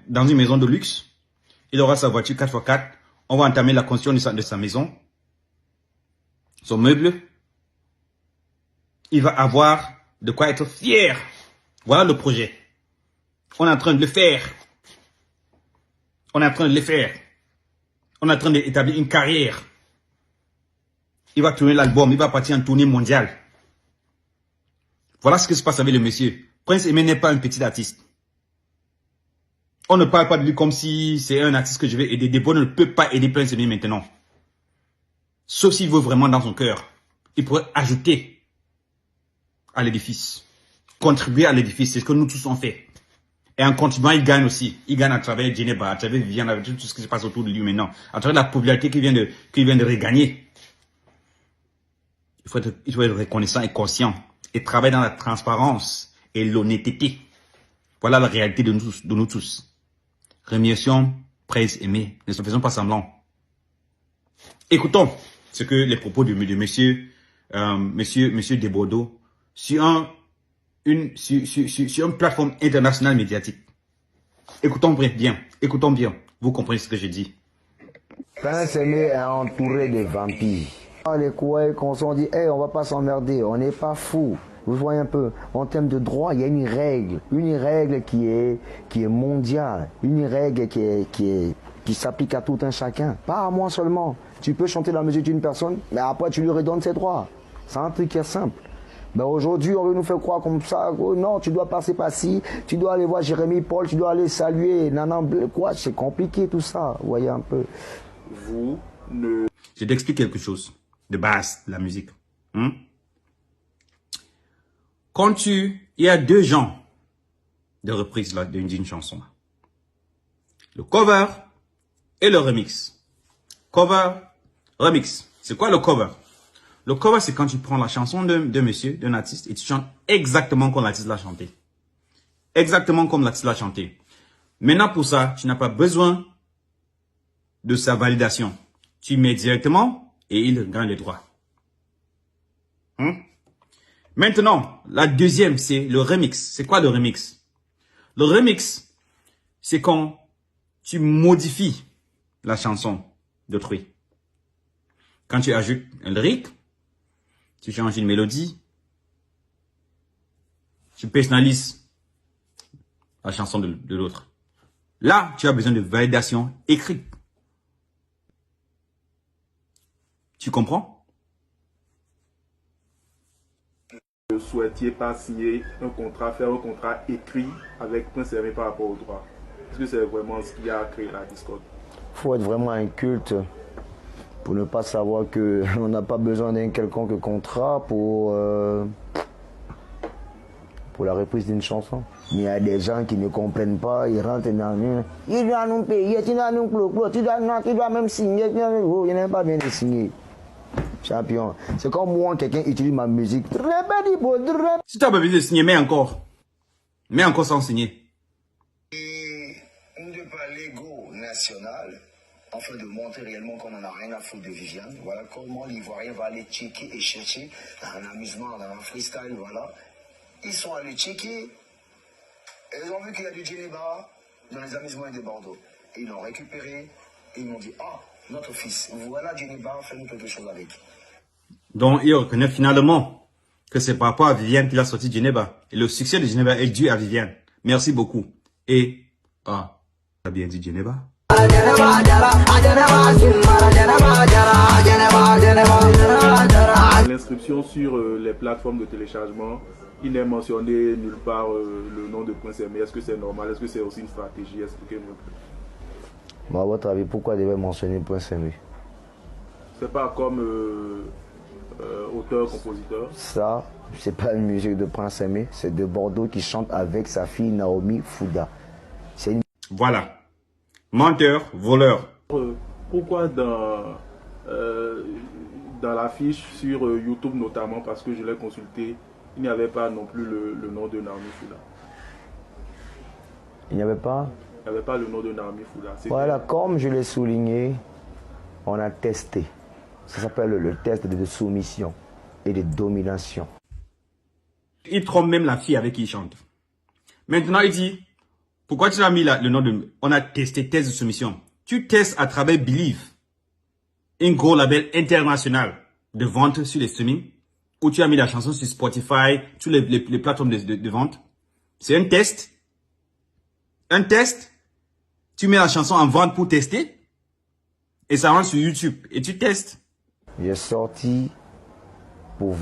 dans une maison de luxe. Il aura sa voiture 4x4. On va entamer la construction de sa maison. Son meuble. Il va avoir de quoi être fier. Voilà le projet. On est en train de le faire. On est en train de le faire. On est en train d'établir une carrière. Il va tourner l'album. Il va partir en tournée mondiale. Voilà ce qui se passe avec le monsieur. Prince Aimé n'est pas un petit artiste. On ne parle pas de lui comme si c'est un artiste que je vais aider. Debo ne peut pas aider Prince Aimé maintenant. Sauf s'il veut vraiment dans son cœur. Il pourrait ajouter à l'édifice. Contribuer à l'édifice. C'est ce que nous tous on fait. Et en contribuant, il gagne aussi. Il gagne à travers Djeneba, à travers Viviane, avec tout ce qui se passe autour de lui maintenant. À travers la popularité qu'il vient de regagner. Il faut être reconnaissant et conscient. Et travailler dans la transparence et l'honnêteté. Voilà la réalité de nous tous. Remercions Prince Aimé. Ne faisons pas semblant. Écoutons ce que les propos de monsieur Desbordeaux sur une plateforme internationale médiatique. Écoutons bien. Écoutons bien. Vous comprenez ce que je dis. Prince Aimé est entouré de vampires. Les Kouaïs qu'on s'en dit, hey, on va pas s'emmerder, on n'est pas fou. Vous voyez un peu, en termes de droit, il y a une règle qui est mondiale, une règle qui s'applique à tout un chacun, pas à moi seulement. Tu peux chanter la musique d'une personne, mais après tu lui redonnes ses droits. C'est un truc qui est simple. Mais aujourd'hui, on veut nous faire croire comme ça, oh non, tu dois passer par ci, tu dois aller voir Jérémy Paul, tu dois aller saluer, quoi, c'est compliqué tout ça, vous voyez un peu. Je t'explique quelque chose de base de la musique. Quand il y a deux genres de reprise là d'une chanson. Le cover et le remix. Cover, remix. C'est quoi le cover? Le cover, c'est quand tu prends la chanson de monsieur, d'un artiste, et tu chantes exactement comme l'artiste l'a chanté. Exactement comme l'artiste l'a chanté. Maintenant, pour ça, tu n'as pas besoin de sa validation. Tu mets directement et il gagne les droits. Maintenant, la deuxième, c'est le remix. C'est quoi le remix? Le remix, c'est quand tu modifies la chanson d'autrui. Quand tu ajoutes un lyrique, tu changes une mélodie, tu personnalises la chanson de l'autre. Là, tu as besoin de validation écrite. Tu comprends? Ne souhaitiez pas signer un contrat, faire un contrat écrit avec Prince Aimé par rapport au droit? Est-ce que c'est vraiment ce qui a créé la discorde? Il faut être vraiment un culte pour ne pas savoir qu'on n'a pas besoin d'un quelconque contrat pour la reprise d'une chanson. Mais il y a des gens qui ne comprennent pas, ils rentrent dans une... Il doit nous payer, tu dois nous clôt, tu dois même signer, il n'est pas bien de signer. Champion. C'est comme moi, quelqu'un utilise ma musique. Si tu as pas besoin de signer, mets encore. Mets encore sans signer. On ne pas l'ego national, afin de montrer réellement qu'on n'en a rien à foutre de Viviane. Voilà comment l'Ivoirien va aller checker et chercher un amusement dans un freestyle, voilà. Ils sont allés checker, et ils ont vu qu'il y a du Djeneba dans les amusements de Bordeaux. Et ils l'ont récupéré, et ils m'ont dit, ah, notre fils, voilà Djeneba, fais-nous quelque chose avec. Donc, il reconnaît finalement que c'est par rapport à Viviane qu'il a sorti Djeneba. Et le succès de Djeneba est dû à Viviane. Merci beaucoup. Et, t'as bien dit Djeneba? L'inscription sur les plateformes de téléchargement, il n'est mentionné nulle part le nom de Prince Aimé. Est-ce que c'est normal? Est-ce que c'est aussi une stratégie? Expliquez-moi. Bon, à votre avis, pourquoi devait mentionner Prince Aimé? C'est pas comme auteur-compositeur? Ça, c'est pas une musique de Prince Aimé, c'est de Bordeaux qui chante avec sa fille Naomi Fouda. Une... Voilà. Menteur, voleur. Pourquoi dans l'affiche sur YouTube notamment, parce que je l'ai consulté, il n'y avait pas non plus le nom de Naomi Fouda? Il n'y avait pas? Il n'y avait pas le nom de Naomi Fouda. Voilà, comme je l'ai souligné, on a testé. Ça s'appelle le test de soumission et de domination. Il trompe même la fille avec qui il chante. Maintenant, il dit, Pourquoi tu as mis le nom de... On a testé test de soumission. Tu testes à travers Believe, un gros label international de vente sur les streamings, où tu as mis la chanson sur Spotify, sur les plateformes de vente. C'est un test. Un test. Tu mets la chanson en vente pour tester. Et ça rentre sur YouTube. Et tu testes. J'ai sorti pour